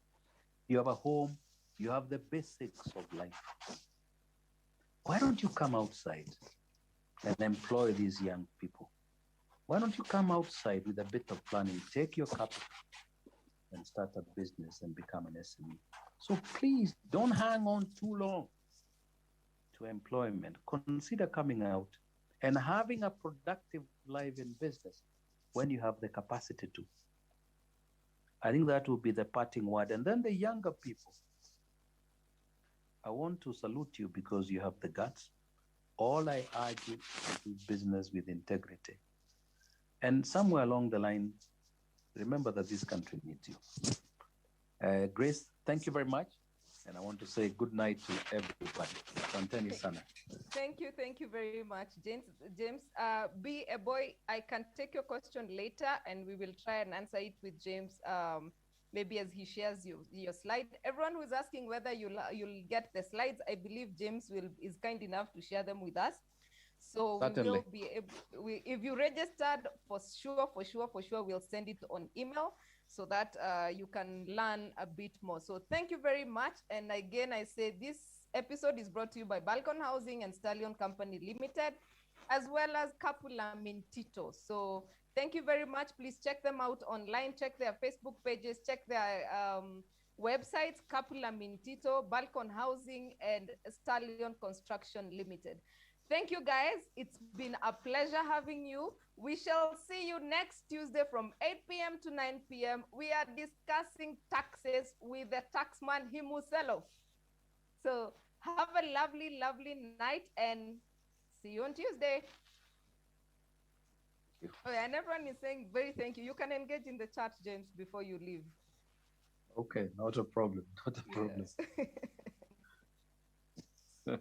You have a home. You have the basics of life. Why don't you come outside and employ these young people Why don't you come outside with a bit of planning, take your capital and start a business and become an SME? So please don't hang on too long to employment. Consider coming out and having a productive life in business when you have the capacity to. I think that will be the parting word. And then the younger people, I want to salute you because you have the guts. All I urge you to do business with integrity. And somewhere along the line, remember that this country needs you. Grace, thank you very much. And I want to say good night to everybody. Asanteni sana. Thank you very much, James. Be a boy. I can take your question later, and we will try and answer it with James. Maybe as he shares your slide. Everyone who is asking whether you'll get the slides, I believe James is kind enough to share them with us. So Certainly. we will be able, if you registered, for sure, we'll send it on email so that you can learn a bit more. So thank you very much. And again, I say this episode is brought to you by Balcon Housing and Stallion Company Limited, as well as Capula Mintito. So thank you very much. Please check them out online, check their Facebook pages, check their websites, Capula Mintito, Balcon Housing, and Stallion Construction Limited. Thank you, guys. It's been a pleasure having you. We shall see you next Tuesday from 8 p.m. to 9 p.m. We are discussing taxes with the taxman himself. So have a lovely, lovely night and see you on Tuesday. Oh, and everyone is saying very thank you. You can engage in the chat, James, before you leave. Okay, not a problem. Not a problem. Yes.